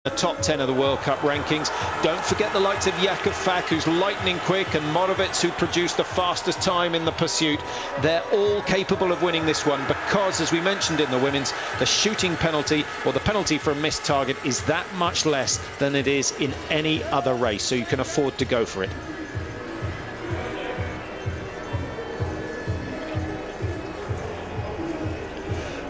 the top 10 of the World Cup rankings. Don't forget the likes of Jakub Fak, who's lightning quick, and Morovec, who produced the fastest time in the pursuit. They're all capable of winning this one because, as we mentioned in the women's, the shooting penalty, or the penalty for a missed target, is that much less than it is in any other race, so you can afford to go for it.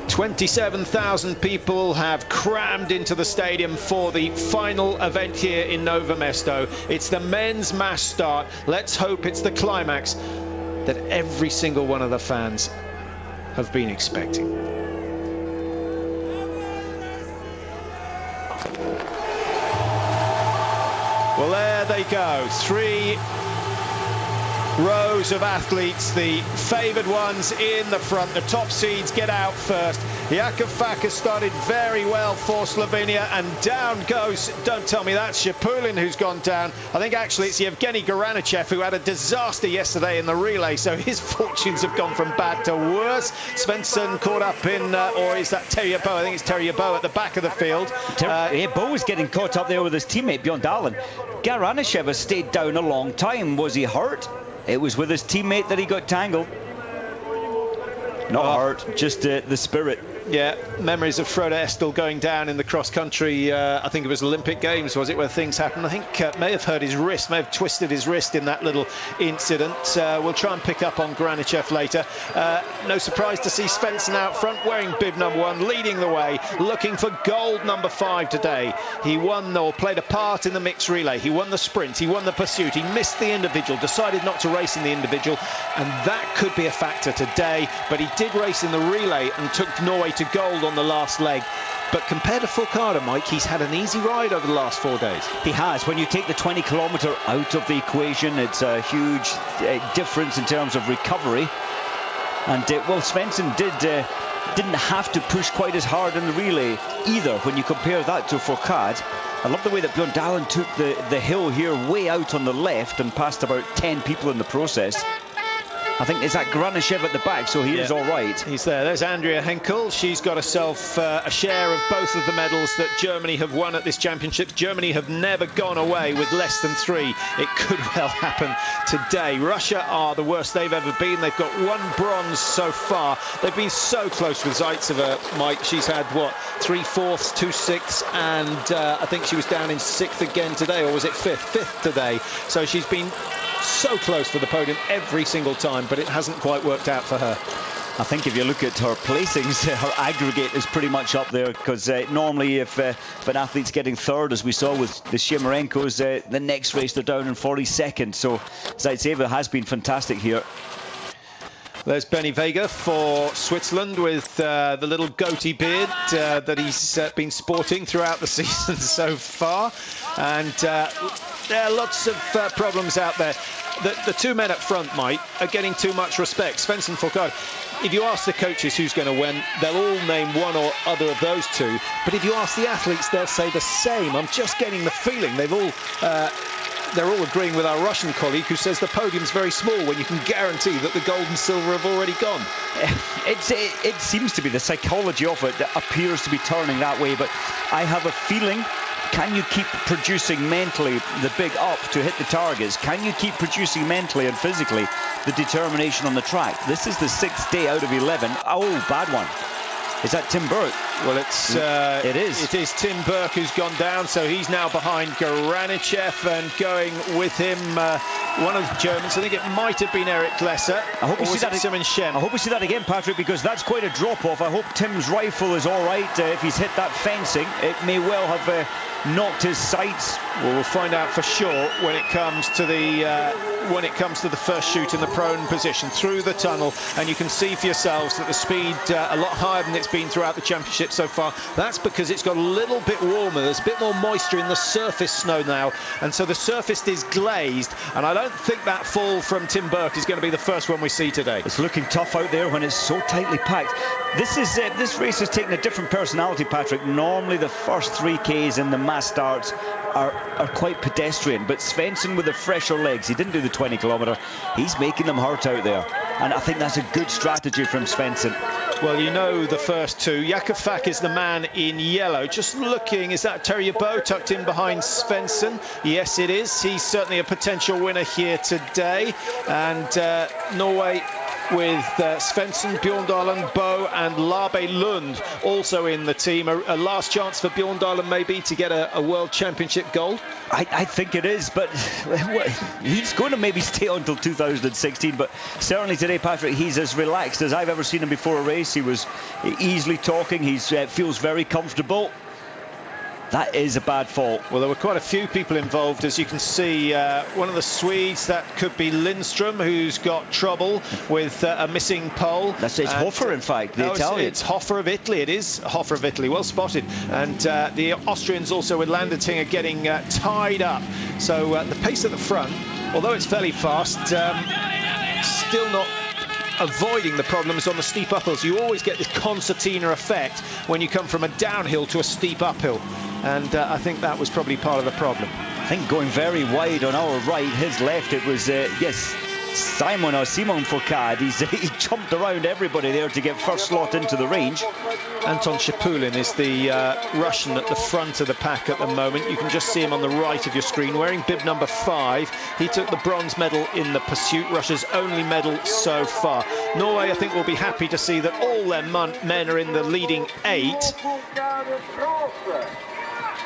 "27,000 people have crammed into the stadium for the final event here in Novo Mesto. It's the men's mass start. Let's hope it's the climax that every single one of the fans have been expecting." Well, there they go. 3 rows of athletes, the favoured ones in the front. The top seeds get out first. Jakub Fak has started very well for Slovenia, and down goes, don't tell me that's Šepulin who's gone down. I think actually it's Yevgeny Garanichev, who had a disaster yesterday in the relay, so his fortunes have gone from bad to worse. Svendsen caught up in, or is that Terje Bo? I think it's Terje Bo at the back of the field. Bo was getting caught up there with his teammate Bjorn Dahlen. Garanichev has stayed down a long time. Was he hurt? It was with his teammate that he got tangled. Not hurt, just the spirit. Yeah, memories of Frode Estel going down in the cross-country, I think it was Olympic Games, was it, where things happened. I think may have hurt his wrist, may have twisted his wrist in that little incident. We'll try and pick up on Garanichev later. No surprise to see Svendsen out front, wearing bib number 1, leading the way, looking for gold number 5 today. He won, or played a part in the mixed relay. He won the sprint, he won the pursuit, he missed the individual, decided not to race in the individual, and that could be a factor today. But he did race in the relay and took Norway to gold on the last leg. But compared to Fulkada, Mike, he's had an easy ride over the last 4 days. He has. When you take the 20-kilometre out of the equation, it's a huge difference in terms of recovery. And well, Svendsen didn't have to push quite as hard in the relay either when you compare that to Fulkada. I love the way that Bjorn Dahlen took the hill here way out on the left and passed about 10 people in the process. I think it's that Garanichev at the back, so he is all right. He's there. There's Andrea Henkel. She's got herself a share of both of the medals that Germany have won at this championship. Germany have never gone away with less than 3. It could well happen today. Russia are the worst they've ever been. They've got 1 bronze so far. They've been so close with Zaitseva, Mike. She's had, what, 3 fourths, 2 sixths, and I think she was down in 6th again today, or was it 5th? 5th today. So she's been so close to the podium every single time, but it hasn't quite worked out for her. I think if you look at her placings, her aggregate is pretty much up there, because normally if an athlete's getting 3rd, as we saw with the Shimarenkos, the next race they're down in 42nd. So Zaitseva has been fantastic here. There's Benny Vega for Switzerland with the little goatee beard that he's been sporting throughout the season so far. And there are lots of problems out there. The 2 men up front, Mike, are getting too much respect. Svendsen, Fulkada. If you ask the coaches who's going to win, they'll all name one or other of those 2. But if you ask the athletes, they'll say the same. I'm just getting the feeling they're all agreeing with our Russian colleague, who says the podium's very small when you can guarantee that the gold and silver have already gone. It seems to be the psychology of it that appears to be turning that way, but I have a feeling, can you keep producing mentally the big up to hit the targets? Can you keep producing mentally and physically the determination on the track? This is the 6th day out of 11. Oh, bad one. Is that Tim Burke? Well, it is. It is Tim Burke who's gone down, so he's now behind Garanichev, and going with him one of the Germans. I think it might have been Eric Lesser. I hope we see that. I hope we see that again, Patrick, because that's quite a drop-off. I hope Tim's rifle is all right. If he's hit that fencing, it may well have knocked his sights. Well, we'll find out for sure when it comes to the first shoot in the prone position through the tunnel, and you can see for yourselves that the speed a lot higher than it's been throughout the championship so far. That's because it's got a little bit warmer. There's a bit more moisture in the surface snow now, and so the surface is glazed, and I don't think that fall from Tim Burke is going to be the first one we see today. It's looking tough out there when it's so tightly packed. This race has taken a different personality, Patrick. Normally the first 3Ks in the mass starts are quite pedestrian, but Svendsen with the fresher legs, he didn't do the 20 kilometre, he's making them hurt out there, and I think that's a good strategy from Svendsen. Well, you know the first two. Jakub is the man in yellow. Just looking, is that Terje Boe tucked in behind Svendsen? Yes, it is. He's certainly a potential winner here today. And Norway with Svendsen, Bjørndalen, Boe and Labe Lund also in the team. A last chance for Bjørndalen maybe to get a World Championship gold? I think it is, but he's going to maybe stay on until 2016. But certainly today, Patrick, he's as relaxed as I've ever seen him before a race. He was easily talking. He feels very comfortable. That is a bad fault. Well, there were quite a few people involved, as you can see. One of the Swedes, that could be Lindström, who's got trouble with a missing pole. It's Hofer, in fact, the Italian. It's Hofer of Italy. It is Hofer of Italy. Well spotted. And the Austrians also with Landerting are getting tied up. So the pace at the front, although it's fairly fast, still not avoiding the problems on the steep uphills. You always get this concertina effect when you come from a downhill to a steep uphill, and I think that was probably part of the problem. I think going very wide on our right, his left, it was yes, Simon Fourcade. He jumped around everybody there to get first slot into the range. Anton Shapulin is the Russian at the front of the pack at the moment. You can just see him on the right of your screen wearing bib number 5. He took the bronze medal in the pursuit, Russia's only medal so far. Norway, I think, will be happy to see that all their men are in the leading 8.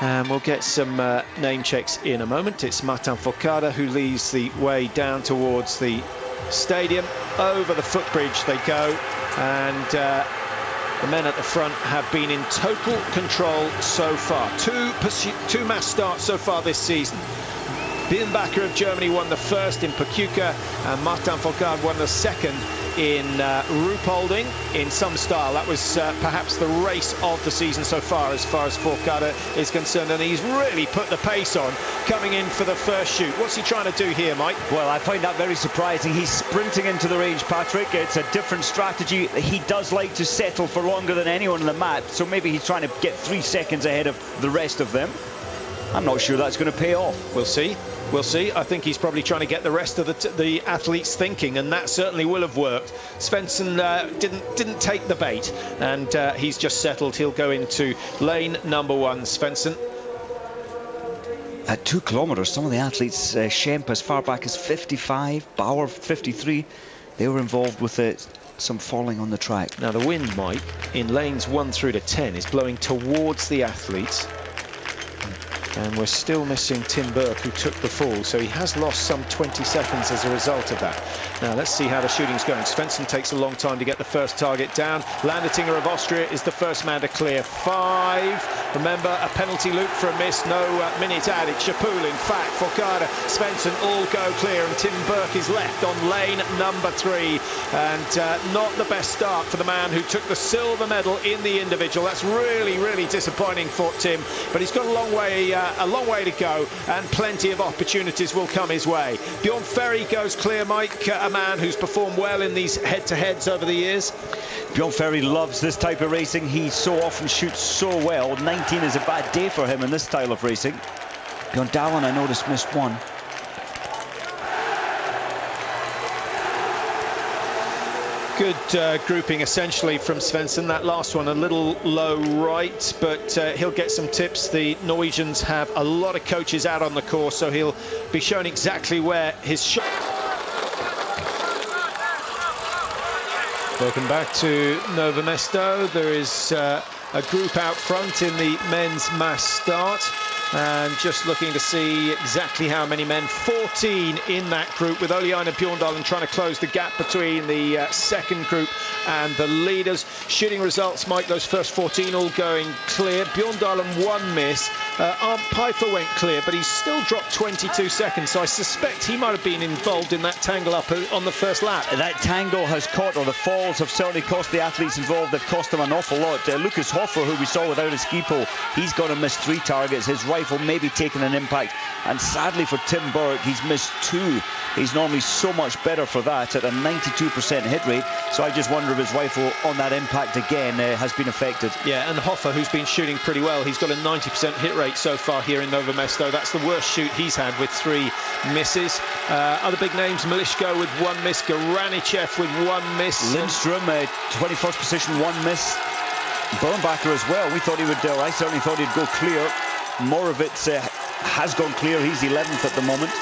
And we'll get some name checks in a moment. It's Martin Fourcade who leads the way down towards the stadium. Over the footbridge they go, and the men at the front have been in total control so far. Two mass starts so far this season. Birnbacher of Germany won the first in Pachuca, and Martin Fourcade won the second in Ruhpolding in some style. That was perhaps the race of the season so far as Fourcade is concerned, and he's really put the pace on coming in for the first shoot. What's he trying to do here, Mike? Well, I find that very surprising. He's sprinting into the range, Patrick. It's a different strategy. He does like to settle for longer than anyone on the map, so maybe he's trying to get 3 seconds ahead of the rest of them. I'm not sure that's going to pay off. We'll see. We'll see. I think he's probably trying to get the rest of the athletes thinking, and that certainly will have worked. Svendsen didn't take the bait, and he's just settled. He'll go into lane number 1, Svendsen. At 2 kilometres, some of the athletes, Schemp as far back as 55, Bauer 53, they were involved with some falling on the track. Now the wind, Mike, in lanes 1 through to 10 is blowing towards the athletes. And we're still missing Tim Burke, who took the fall, so he has lost some 20 seconds as a result of that. Now let's see how the shooting's going. Svendsen takes a long time to get the first target down. Landertinger of Austria is the first man to clear 5. Remember, a penalty loop for a miss, no minute added. Shapulin, Fak, Fourcade, Svendsen all go clear, and Tim Burke is left on lane number 3. And not the best start for the man who took the silver medal in the individual. That's really, really disappointing for Tim, but he's got a long way to go, and plenty of opportunities will come his way. Bjorn Ferry goes clear, Mike, a man who's performed well in these head-to-heads over the years. Bjorn Ferry loves this type of racing. He so often shoots so well. 19 is a bad day for him in this style of racing. Bjørndalen, I noticed, missed 1. Good grouping essentially from Svendsen. That last one a little low right, but he'll get some tips. The Norwegians have a lot of coaches out on the course, so he'll be shown exactly where his shot. Welcome back to Nova Mesto. There is a group out front in the men's mass start, and just looking to see exactly how many men. 14 in that group, with Ole Einar Bjørndalen trying to close the gap between the second group and the leaders. Shooting results, Mike, those first 14 all going clear. Bjørndalen 1 miss. Arndt Pfeiffer went clear, but he's still dropped 22 seconds, so I suspect he might have been involved in that tangle up on the first lap. That tangle has caught, or the falls have certainly cost the athletes involved. They've cost them an awful lot. Lucas Hofer, who we saw without a ski pole, he's going to miss 3 targets. His rifle maybe taking an impact, and sadly for Tim Burke, he's missed 2. He's normally so much better for that at a 92% hit rate, so I just wonder if his rifle on that impact again has been affected. Yeah, and Hofer, who's been shooting pretty well, he's got a 90% hit rate rate so far here in Novo Mesto. That's the worst shoot he's had, with 3 misses. Other big names: Malishko with 1 miss, Garanichev with 1 miss. Lindstrom, 21st position, 1 miss. Bernbacher as well. We thought he would, I certainly thought he'd go clear. Moravitz has gone clear. He's 11th at the moment.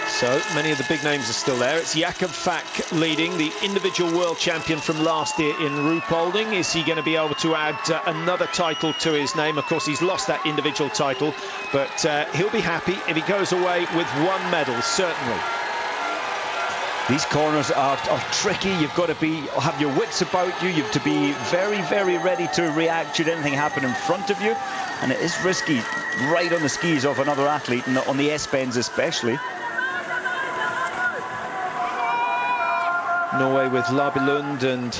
So many of the big names are still there. It's Jakob Fak leading, the individual world champion from last year in Ruhpolding. Is he going to be able to add another title to his name? Of course, he's lost that individual title, but he'll be happy if he goes away with 1 medal, certainly. These corners are tricky. You've got to have your wits about you. You have to be very, very ready to react should anything happen in front of you. And it is risky, right on the skis of another athlete, and on the S-bends especially. Norway with Labelund and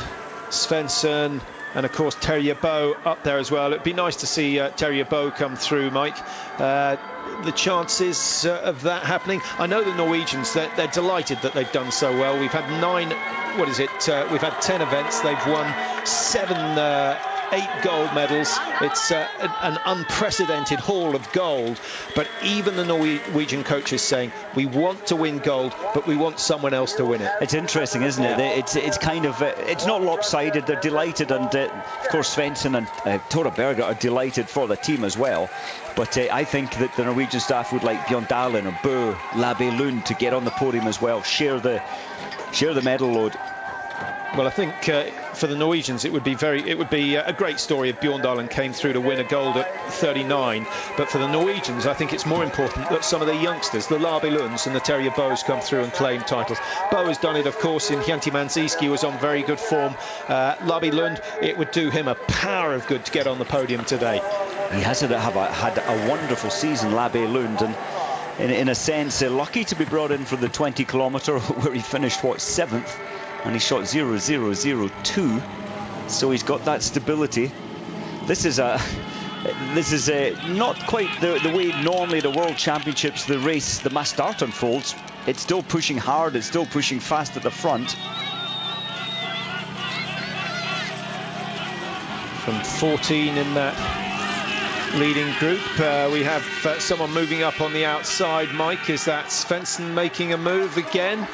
Svendsen, and of course Terje Boe up there as well. It'd be nice to see Terje Boe come through, Mike. The chances of that happening, I know the Norwegians, they're delighted that they've done so well. We've had we've had 10 events. They've won 8 gold medals. It's an unprecedented haul of gold, but even the Norwegian coach is saying, we want to win gold, but we want someone else to win it. It's interesting, isn't it? It's kind of it's not lopsided. They're delighted, and of course Svendsen and Tora Berger are delighted for the team as well. But I think that the Norwegian staff would like Bjørndalen or Bø, Labelund to get on the podium as well, share the medal load. Well, I think for the Norwegians it would be a great story if Bjørndalen came through to win a gold at 39. But for the Norwegians, I think it's more important that some of the youngsters, the Labelunds and the Terje Boes, come through and claim titles. Boe has done it, of course, in Hjanti Manziski, was on very good form. Labelund, it would do him a power of good to get on the podium today. He has had a wonderful season, Labelund, and in a sense lucky to be brought in for the 20 kilometre where he finished 7th. And he shot 0.002, so he's got that stability. This is not quite the way normally the World Championships, the mass start unfolds. It's still pushing hard, it's still pushing fast at the front. From 14 in that leading group, we have someone moving up on the outside. Mike, is that Svendsen making a move again?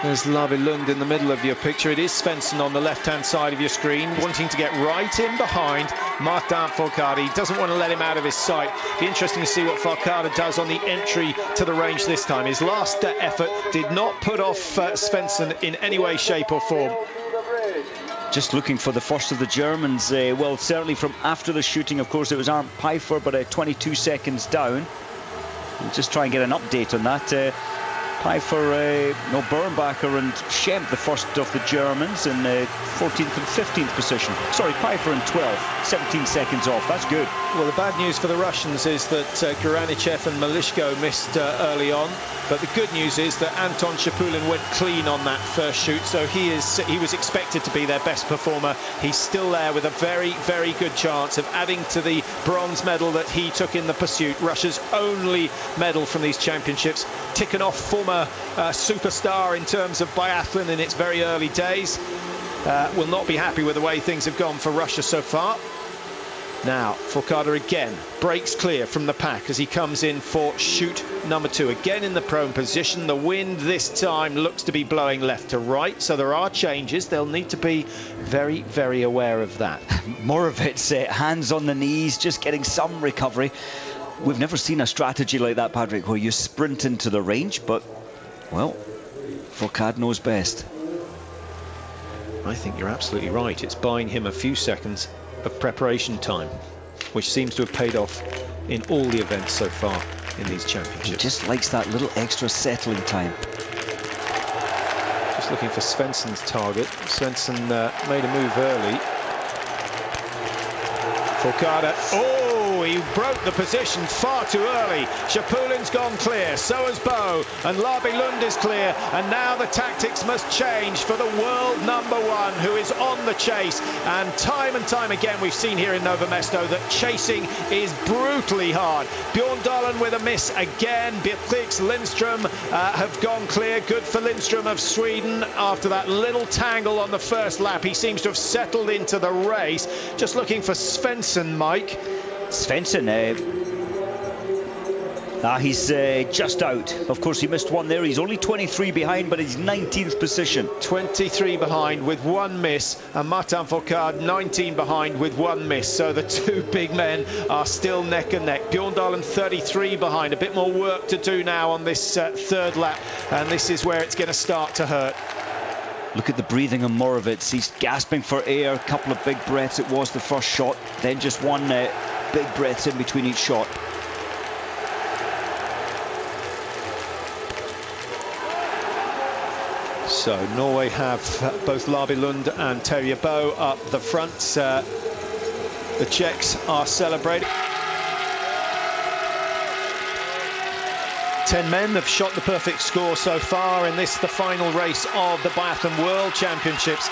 There's Labelund in the middle of your picture. It is Svendsen on the left-hand side of your screen, wanting to get right in behind Martin Fourcade. He doesn't want to let him out of his sight. Be interesting to see what Fourcade does on the entry to the range this time. His last effort did not put off Svendsen in any way, shape or form. Just looking for the first of the Germans. Well, certainly from after the shooting, of course, it was Arndt Pfeiffer, but 22 seconds down. We'll just try and get an update on that. Pfeiffer, Bernbacher and Schemp, the first of the Germans, in 14th and 15th position. Sorry, Pfeiffer in 12th, 17 seconds off. That's good. Well, the bad news for the Russians is that Garanichev and Malishko missed early on, but the good news is that Anton Shapulin went clean on that first shoot, so he was expected to be their best performer. He's still there with a very, very good chance of adding to the bronze medal that he took in the pursuit. Russia's only medal from these championships. Tikhonov, former superstar in terms of biathlon in its very early days, will not be happy with the way things have gone for Russia so far. Now Fourcade again breaks clear from the pack as he comes in for shoot number 2, again in the prone position. The wind this time looks to be blowing left to right, so there are changes. They'll need to be very, very aware of that. Moravitz, hands on the knees, just getting some recovery. We've never seen a strategy like that, Patrick, where you sprint into the range, but, well, Fourcade knows best. I think you're absolutely right. It's buying him a few seconds of preparation time, which seems to have paid off in all the events so far in these championships. He just likes that little extra settling time. Just looking for Svendsen's target. Svendsen made a move early. Fourcade, he broke the position far too early. Shapulin's gone clear, so has Boe, and Labelund is clear, and now the tactics must change for the world number 1, who is on the chase. And time again we've seen here in Novo Mesto that chasing is brutally hard. Bjørndalen with a miss again. Beatrix, Lindström have gone clear. Good for Lindström of Sweden after that little tangle on the first lap. He seems to have settled into the race. Just looking for Svendsen, Mike. Svendsen, he's just out. Of course, he missed one there. He's only 23 behind, but he's 19th position. 23 behind with one miss, and Martin Fourcade 19 behind with one miss. So the two big men are still neck and neck. Bjorn Dahlen 33 behind. A bit more work to do now on this third lap, and this is where it's going to start to hurt. Look at the breathing on Moravec. He's gasping for air. A couple of big breaths. It was the first shot, then just one big breaths in between each shot. So Norway have both Lund and Terje Bo up the front. The Czechs are celebrating. 10 men have shot the perfect score so far in this, the final race of the Biathlon World Championships.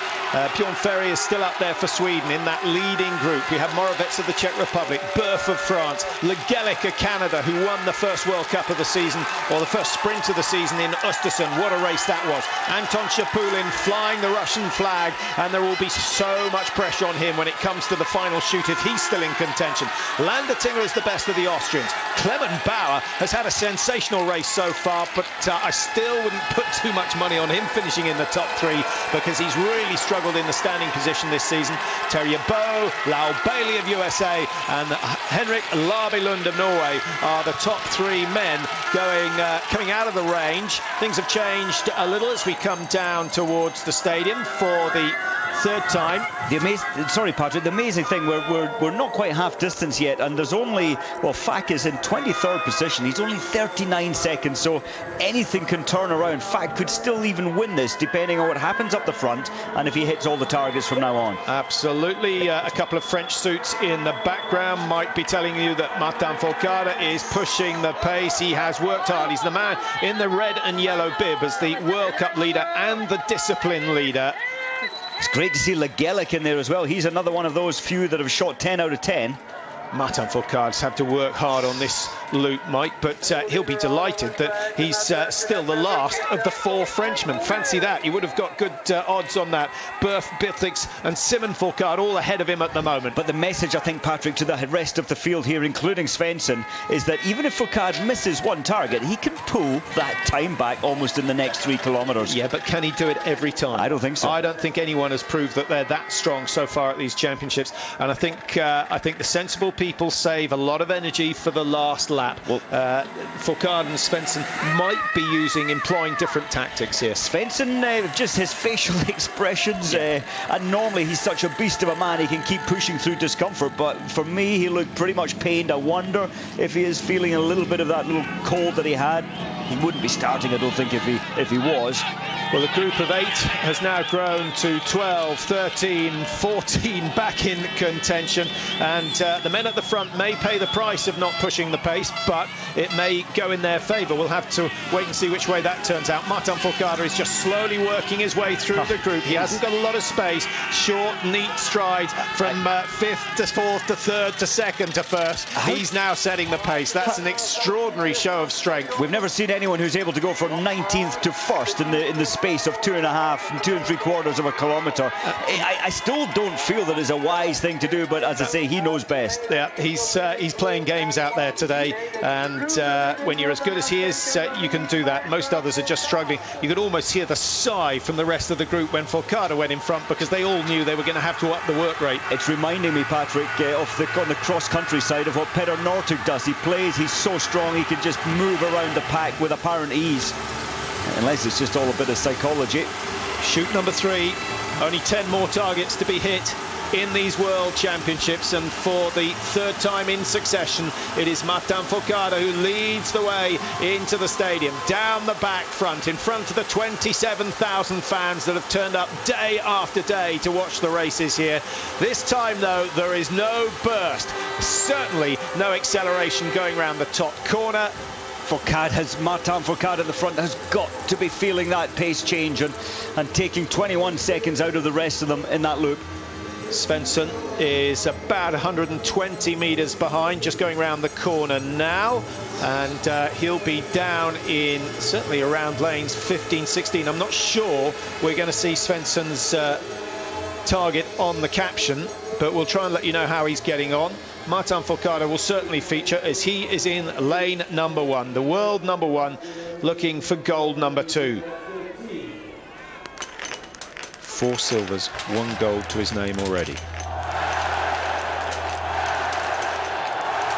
Bjorn Ferry is still up there for Sweden in that leading group. We have Moravec of the Czech Republic, Burf of France, Legelik of Canada, who won the first World Cup of the season, or the first sprint of the season in Östersund. What a race that was. Anton Shapulin flying the Russian flag, and there will be so much pressure on him when it comes to the final shoot if he's still in contention. Landertinger is the best of the Austrians. Clement Bauer has had a sensational race so far, but I still wouldn't put too much money on him finishing in the top three, because he's really struggled in the standing position this season. Terje Bo, Lau Bailey of USA and Henrik Lund of Norway are the top three men coming out of the range. Things have changed a little as we come down towards the stadium for the third time. The amazing thing, we're not quite half distance yet, and there's only, well, Fak is in 23rd position. He's only 39 seconds, so anything can turn around. Fak could still even win this depending on what happens up the front and if he hits all the targets from now on. Absolutely. A couple of French suits in the background might be telling you that Martin Fourcade is pushing the pace. He has worked hard. He's the man in the red and yellow bib as the World Cup leader and the discipline leader. It's great to see Legelik in there as well. He's another one of those few that have shot 10 out of 10. Martin Fourcade's had to work hard on this loop, Mike, but he'll be delighted that he's still the last of the four Frenchmen. Fancy that. You would have got good odds on that. Burf, Bithix and Simon Fourcade all ahead of him at the moment. But the message, I think, Patrick, to the rest of the field here, including Svendsen, is that even if Fourcade misses one target, he can pull that time back almost in the next 3 kilometres. Yeah, but can he do it every time? I don't think so. I don't think anyone has proved that they're that strong so far at these championships. And I think the sensible people save a lot of energy for the last lap. Well, Fourcade and Svendsen might be employing different tactics here. Svendsen, just his facial expressions, and normally he's such a beast of a man, he can keep pushing through discomfort, but for me he looked pretty much pained. I wonder if he is feeling a little bit of that little cold that he had. He wouldn't be starting, I don't think, if he was. Well, the group of 8 has now grown to 12, 13, 14 back in contention, and the men at the front may pay the price of not pushing the pace, but it may go in their favour. We'll have to wait and see which way that turns out. Martin Fourcade is just slowly working his way through the group. He hasn't got a lot of space. Short, neat strides from 5th to 4th to 3rd to 2nd to 1st. He's now setting the pace. That's an extraordinary show of strength. We've never seen anyone who's able to go from 19th to 1st in the space of 2.5 and 2 3/4 of a kilometre. I still don't feel that is a wise thing to do, but as I say, he knows best. Yeah, he's playing games out there today, and when you're as good as he is, you can do that. Most others are just struggling. You could almost hear the sigh from the rest of the group when Fourcade went in front, because they all knew they were going to have to up the work rate. It's reminding me, Patrick, on the cross-country side of what Petter Northug does. He plays, he's so strong, he can just move around the pack with apparent ease. Unless it's just all a bit of psychology. Shoot number 3. Only 10 more targets to be hit in these World Championships, and for the 3rd time in succession, it is Martin Fourcade who leads the way into the stadium, down the back front, in front of the 27,000 fans that have turned up day after day to watch the races here. This time, though, there is no burst, certainly no acceleration going around the top corner. Martin Fourcade at the front has got to be feeling that pace change and taking 21 seconds out of the rest of them in that loop. Svendsen is about 120 metres behind, just going around the corner now, and he'll be down in certainly around lanes 15, 16. I'm not sure we're going to see Svendsen's target on the caption, but we'll try and let you know how he's getting on. Martin Fourcade will certainly feature, as he is in lane number 1, the world number 1, looking for gold number 2. 4 silvers, 1 gold to his name already.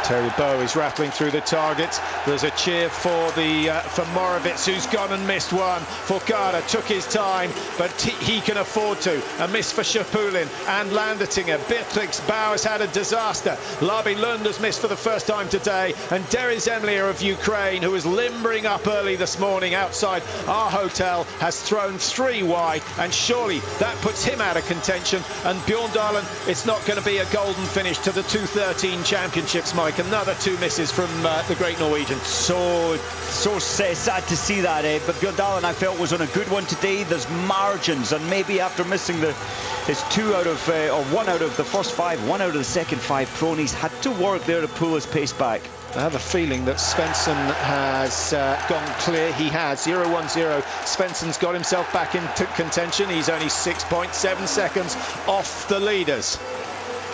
Terry Bow is rattling through the targets. There's a cheer for Moravits, who's gone and missed one. Fourcade took his time, but he can afford to. A miss for Schapulin and Landertinger. Beatrix Bauer had a disaster. Labi Lund has missed for the first time today. And Deris Emil of Ukraine, who was limbering up early this morning outside our hotel, has thrown 3 wide. And surely that puts him out of contention. And Bjorn Dahlen, it's not going to be a golden finish to the 2:13 championships, Mike. Another 2 misses from the great Norwegian. So sad to see that, but Bjorn Dahlen, I felt, was on a good one today. There's margins, and maybe after missing his 1 out of the first 5, 1 out of the second 5 prone, he's had to work there to pull his pace back. I have a feeling that Svendsen has gone clear. He has 0-1-0. Svendsen's got himself back into contention. He's only 6.7 seconds off the leaders.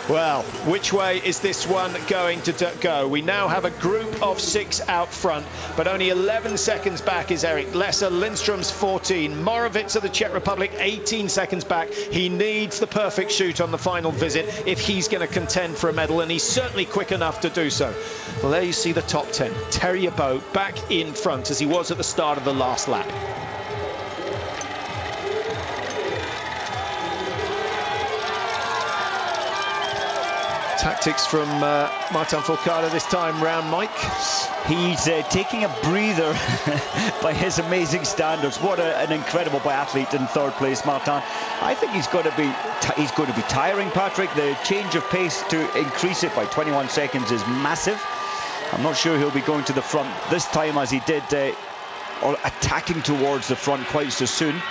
Well, which way is this one going to go? We now have a group of 6 out front, but only 11 seconds back is Erik Lesser. Lindstrom's 14. Moravits of the Czech Republic, 18 seconds back. He needs the perfect shoot on the final visit if he's going to contend for a medal, and he's certainly quick enough to do so. Well, there you see the top 10. Terje Bow back in front as he was at the start of the last lap. Tactics from Martin Fourcade this time round, Mike. He's taking a breather by his amazing standards. What an incredible biathlete in 3rd place, Martin. I think he's going to be tiring, Patrick. The change of pace to increase it by 21 seconds is massive. I'm not sure he'll be going to the front this time as he did, or attacking towards the front quite so soon.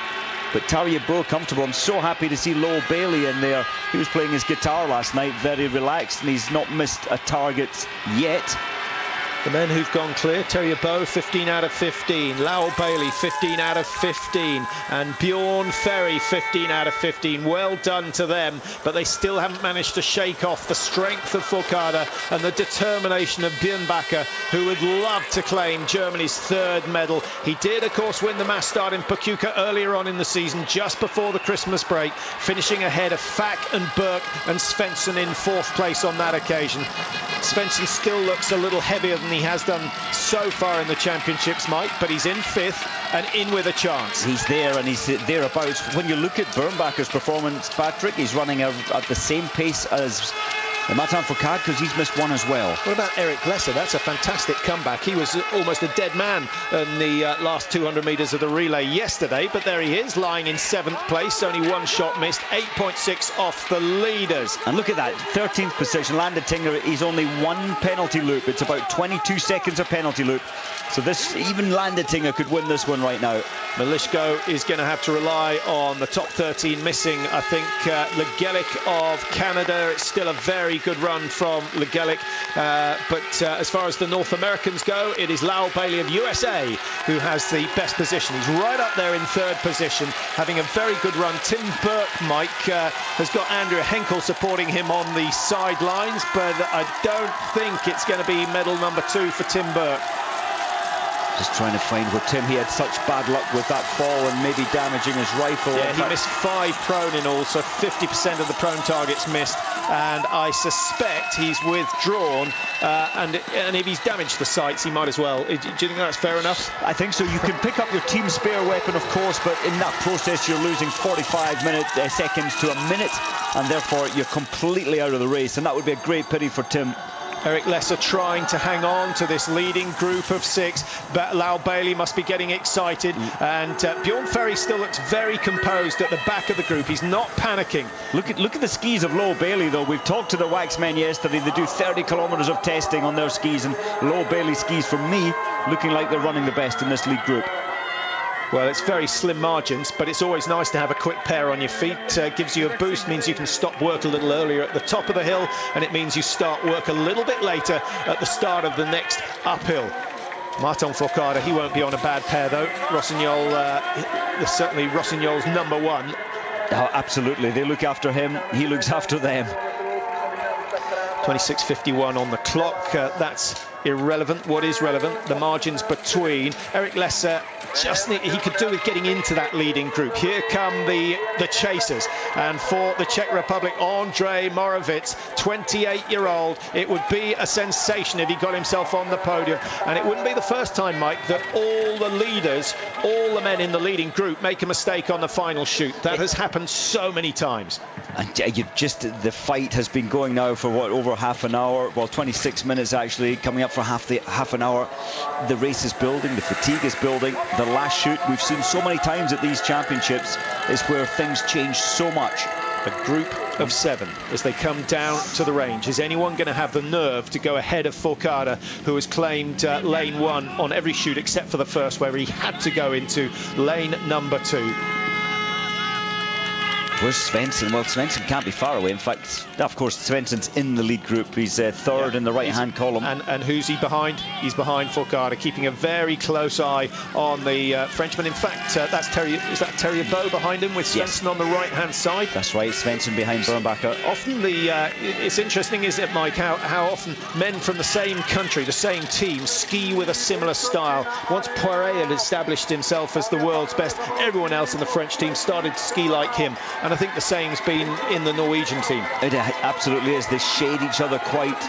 But Terje Bow comfortable. I'm so happy to see Lowell Bailey in there. He was playing his guitar last night, very relaxed, and he's not missed a target yet. The men who've gone clear: Terje Bow, 15 out of 15. Lowell Bailey, 15 out of 15. And Bjorn Ferry, 15 out of 15. Well done to them, but they still haven't managed to shake off the strength of Fourcade and the determination of Björn Bakker, who would love to claim Germany's 3rd medal. He did, of course, win the mass start in Pachuca earlier on in the season, just before the Christmas break, finishing ahead of Fack and Burke and Svendsen in 4th place on that occasion. Svendsen still looks a little heavier than he has done so far in the championships, Mike, but he's in 5th and in with a chance. He's there, and he's thereabouts. When you look at Bernbacker's performance, Patrick, he's running at the same pace as Martin Fourcade, because he's missed 1 as well. What about Erik Lesser? That's a fantastic comeback. He was almost a dead man in the last 200 metres of the relay yesterday, but there he is, lying in 7th place, only 1 shot missed, 8.6 off the leaders. And look at that, 13th position, Landertinger, he's only 1 penalty loop. It's about 22 seconds of penalty loop. So even Landertinger could win this one right now. Malishko is going to have to rely on the top 13 missing, I think, Legelik of Canada. It's still a very good run from Legelik, but as far as the North Americans go, it is Lowell Bailey of USA who has the best position. He's right up there in 3rd position, having a very good run. Tim Burke, Mike, has got Andrew Henkel supporting him on the sidelines, but I don't think it's going to be medal number 2 for Tim Burke. Just trying to find where Tim, he had such bad luck with that fall and maybe damaging his rifle. Yeah, he missed 5 prone in all, so 50% of the prone targets missed, and I suspect he's withdrawn, and if he's damaged the sights, he might as well. Do you think that's fair enough? I think so. You can pick up your team spare weapon, of course, but in that process you're losing 45 seconds to a minute, and therefore you're completely out of the race, and that would be a great pity for Tim. Erik Lesser trying to hang on to this leading group of 6, but Lowell Bailey must be getting excited, and Bjorn Ferry still looks very composed at the back of the group. He's not panicking. Look at the skis of Lowell Bailey, though. We've talked to the Wax men yesterday. They do 30 kilometres of testing on their skis, and Lowell Bailey skis, for me, looking like they're running the best in this lead group. Well, it's very slim margins, but it's always nice to have a quick pair on your feet. Gives you a boost, means you can stop work a little earlier at the top of the hill, and it means you start work a little bit later at the start of the next uphill. Martin Fourcade, he won't be on a bad pair, though. Rossignol, certainly Rossignol's number 1. Oh, absolutely. They look after him. He looks after them. 26:51 on the clock. That's irrelevant. What is relevant, the margins between. Eric Lesser, he could do with getting into that leading group. Here come the chasers, and for the Czech Republic, Ondřej Moravec, 28-year-old. It would be a sensation if he got himself on the podium, and it wouldn't be the first time, Mike, that all the leaders, all the men in the leading group make a mistake on the final shoot. That has happened so many times. And the fight has been going now for over half an hour. Well, 26 minutes actually, coming up for half an hour. The race is building, the fatigue is building. The last shoot we've seen so many times at these championships is where things change so much. A group of 7 as they come down to the range. Is anyone going to have the nerve to go ahead of Forcada, who has claimed lane 1 on every shoot except for the first, where he had to go into lane number 2? Where's Svendsen? Well, Svendsen can't be far away. In fact, of course, Svensen's in the lead group. He's third in the right-hand column. And who's he behind? He's behind Forcada, keeping a very close eye on the Frenchman. In fact, is that Terje Bow behind him, with Svendsen on the right-hand side? That's right, Svendsen behind Bernbacher. Often it's interesting, isn't it, Mike, how often men from the same country, the same team, ski with a similar style. Once Poiret had established himself as the world's best, everyone else in the French team started to ski like him. And I think the same's been in the Norwegian team. It absolutely is. They shade each other quite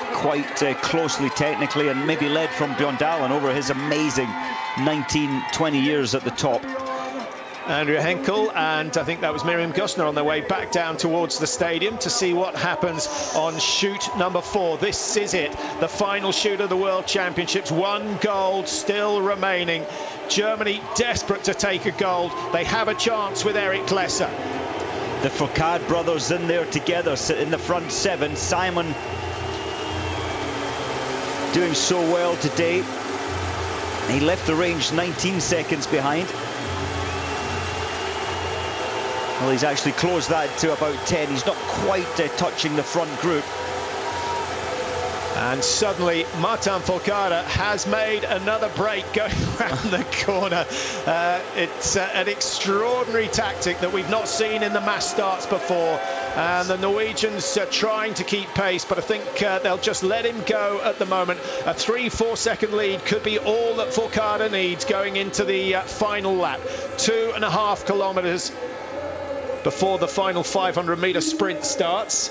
closely technically, and maybe led from Bjørndalen over his amazing 19-20 years at the top. Andrea Henkel and I think that was Miriam Gustner on their way back down towards the stadium to see what happens on shoot number 4. This is it, the final shoot of the World Championships. 1 gold still remaining. Germany desperate to take a gold. They have a chance with Eric Lesser. The Fourcade brothers in there together, in the front 7. Simon doing so well today. He left the range 19 seconds behind. Well, he's actually closed that to about 10. He's not quite touching the front group. And suddenly Martin Fourcade has made another break going around the corner. It's an extraordinary tactic that we've not seen in the mass starts before. And the Norwegians are trying to keep pace, but I think they'll just let him go at the moment. A 3-4 second lead could be all that Fourcade needs going into the final lap. 2.5 kilometers before the final 500-meter sprint starts.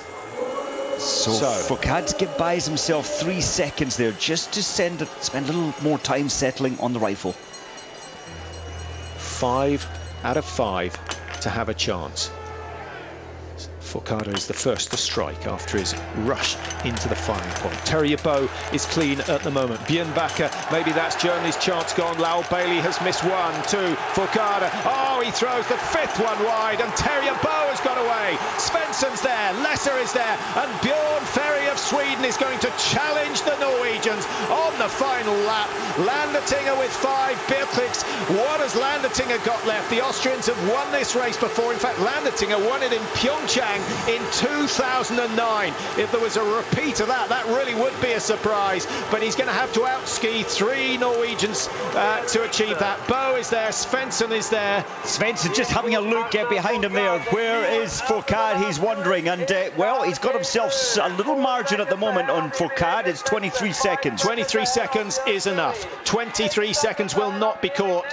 So Fourcade buys himself 3 seconds there just to spend a little more time settling on the rifle. 5 out of 5 to have a chance. Fourcade is the first to strike after his rush into the firing point. Terje Bow is clean at the moment. Bjørnbacher, maybe that's Germany's chance gone. Lau Bailey has missed 1, 2. Fourcade, he throws the 5th one wide, and Terje Bow has got away. Svendsen's there, Lesser is there, and Bjørn Ferry of Sweden is going to challenge the Norwegians on the final lap. Landertinger with 5, Birklix. What has Landertinger got left? The Austrians have won this race before. In fact, Landertinger won it in Pyeongchang in 2009. If there was a repeat of that, that really would be a surprise. But he's going to have to outski 3 Norwegians to achieve that. Bow is there, Svendsen is there. Svendsen just having a look behind him there. Where is Fourcade? He's wondering. And, well, he's got himself a little margin at the moment on Fourcade. It's 23 seconds. 23 seconds is enough. 23 seconds will not be caught.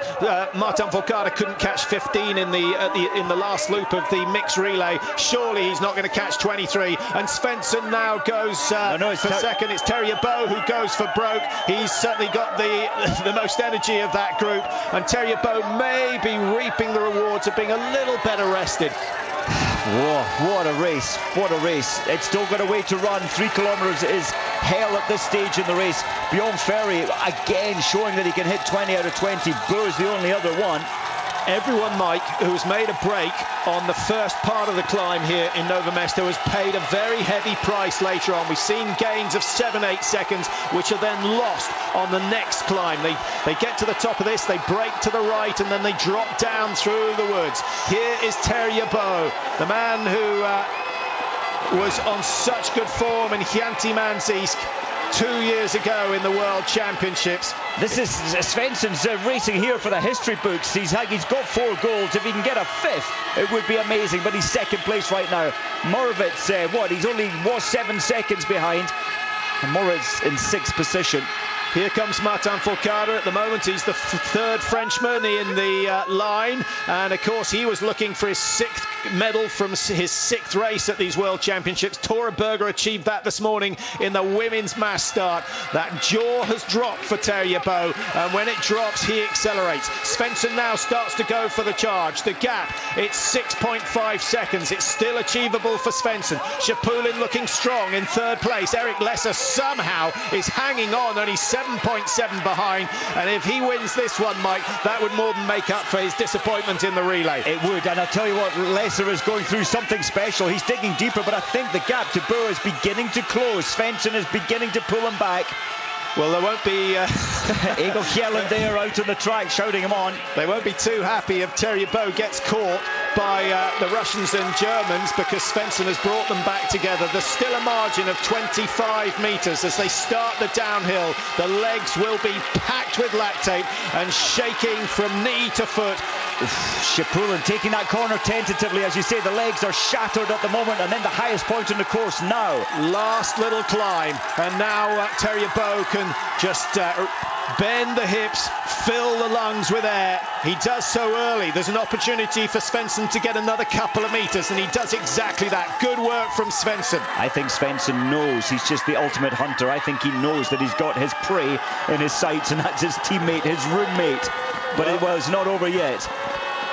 Martin Fourcade couldn't catch 15 in the last loop of the mixed relay. Surely he's not going to catch 23. And Svendsen now goes for second. It's Terje Bow who goes for broke. He's certainly got the most energy of that group. And Terje Bow may be reaping the rewards of being a little better rested. Whoa, what a race, what a race. It's still got a way to run. 3 kilometers is hell at this stage in the race. Bjørn Ferry again showing that he can hit 20 out of 20. Bow is the only other one. Everyone, Mike, who's made a break on the first part of the climb here in Nové Město has paid a very heavy price later on. We've seen gains of 7-8 seconds, which are then lost on the next climb. They get to the top of this, they break to the right, and then they drop down through the woods. Here is Terje Bow, the man who was on such good form in Chianti Mansisk. 2 years ago in the World Championships. This is Svensen's racing here for the history books. He's got 4 golds. If he can get a 5th, it would be amazing. But he's second place right now. Moravec, he's only was 7 seconds behind. And Moravec in 6th position. Here comes Martin Fourcade at the moment. He's the 3rd Frenchman in the line. And, of course, he was looking for his 6th medal from his 6th race at these World Championships. Tora Berger achieved that this morning in the women's mass start. That jaw has dropped for Terje Bo. And when it drops, he accelerates. Svendsen now starts to go for the charge. The gap, it's 6.5 seconds. It's still achievable for Svendsen. Schipulin looking strong in 3rd place. Erik Lesser somehow is hanging on, only 7.7 behind, and if he wins this one, Mike, that would more than make up for his disappointment in the relay. It would, and I'll tell you what, Lesser is going through something special. He's digging deeper, but I think the gap to Bo is beginning to close. Svendsen is beginning to pull him back. Well, there won't be Hegle there out on the track shouting him on. They won't be too happy if Terje Bo gets caught by the Russians and Germans, because Svendsen has brought them back together. There's still a margin of 25 metres as they start the downhill. The legs will be packed with lactate and shaking from knee to foot. Schipulin taking that corner tentatively. As you say, the legs are shattered at the moment, and then the highest point in the course now. Last little climb, and now Terje Bo can just bend the hips, fill the lungs with air. He does so early. There's an opportunity for Svendsen to get another couple of metres, and he does exactly that. Good work from Svendsen. I think Svendsen knows he's just the ultimate hunter. I think he knows that he's got his prey in his sights, and that's his teammate, his roommate. But it's not over yet.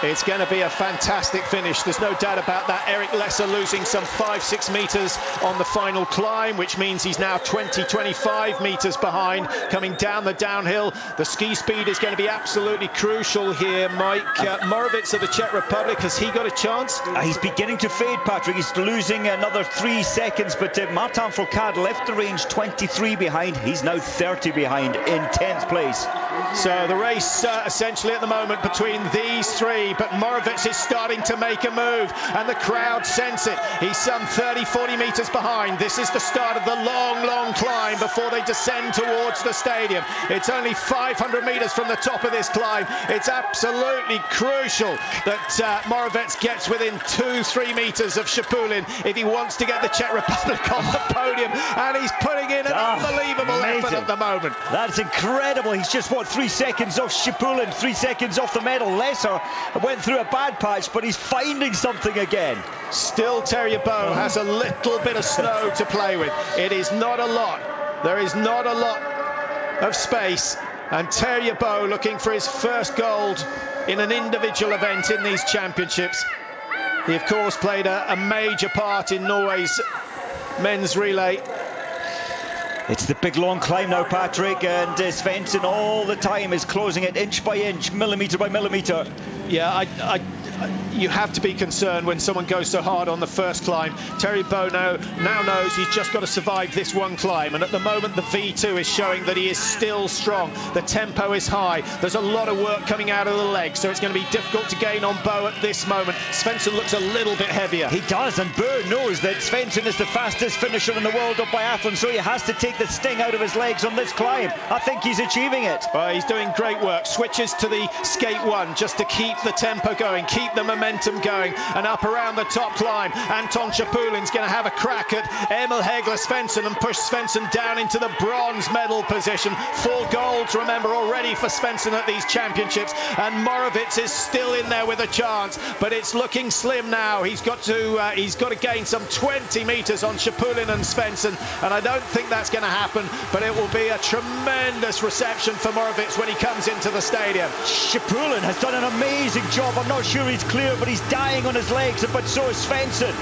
It's going to be a fantastic finish. There's no doubt about that. Erik Lesser losing some 5-6 metres on the final climb, which means he's now 20-25 metres behind coming down the downhill. The ski speed is going to be absolutely crucial here, Mike. Moravec of the Czech Republic, has he got a chance? He's beginning to fade, Patrick. He's losing another 3 seconds, but Martin Fourcade left the range 23 behind. He's now 30 behind in 10th place. So the race essentially at the moment between these three, but Moravec is starting to make a move and the crowd sense it. He's some 30-40 metres behind. This is the start of the long climb before they descend towards the stadium. It's only 500 metres from the top of this climb. It's absolutely crucial that Moravec gets within 2-3 metres of Schipulin if he wants to get the Czech Republic on the podium, and he's putting in an unbelievable effort at the moment. That's incredible. He's just 3 seconds off Schipulin, 3 seconds off the medal. Lesser went through a bad patch, but he's finding something again. Still, Terje Bo has a little bit of snow to play with. It is not a lot. There is not a lot of space, and Terje Bo looking for his first gold in an individual event in these championships. He, of course, played a major part in Norway's men's relay. It's the big long climb now, Patrick, and Svendsen all the time is closing it inch by inch, millimetre by millimetre. Yeah, you have to be concerned when someone goes so hard on the first climb. Terje Bo now knows he's just got to survive this one climb, and at the moment the V2 is showing that he is still strong. The tempo is high. There's a lot of work coming out of the legs, so it's going to be difficult to gain on Bo at this moment. Svendsen looks a little bit heavier. He does, and Bo knows that Svendsen is the fastest finisher in the world of biathlon, so he has to take the sting out of his legs on this climb. I think he's achieving it. Well, he's doing great work. Switches to the skate one just to keep the tempo going, keep the momentum going, and up around the top climb, Anton Schipulin's going to have a crack at Emil Hegle Svendsen and push Svendsen down into the bronze medal position. 4 golds, remember, already for Svendsen at these championships, and Moravec is still in there with a chance, but it's looking slim now. He's got to gain some 20 metres on Schipulin and Svendsen, and I don't think that's going to happen, but it will be a tremendous reception for Moravec when he comes into the stadium. Schipulin has done an amazing job. I'm not sure he's clear, but he's dying on his legs, but so is Svendsen.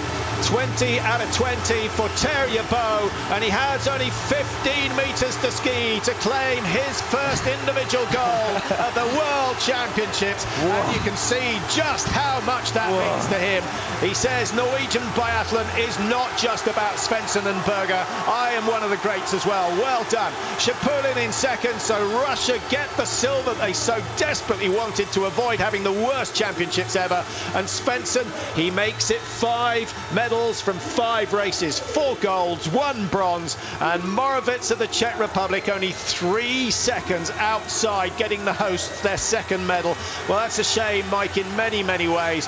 20 out of 20 for Terje Bo, and he has only 15 metres to ski to claim his first individual goal at the World Championships. Whoa. And you can see just how much that means to him. He says Norwegian biathlon is not just about Svendsen and Berger. I am one of the greats as well. Well done. Schipulin in second, so Russia get the silver they so desperately wanted to avoid having the worst championships ever. And Svendsen, he makes it 5 medals medals from 5 races, 4 golds, 1 bronze, and Moravec of the Czech Republic only 3 seconds outside getting the hosts their second medal. Well, that's a shame, Mike, in many ways.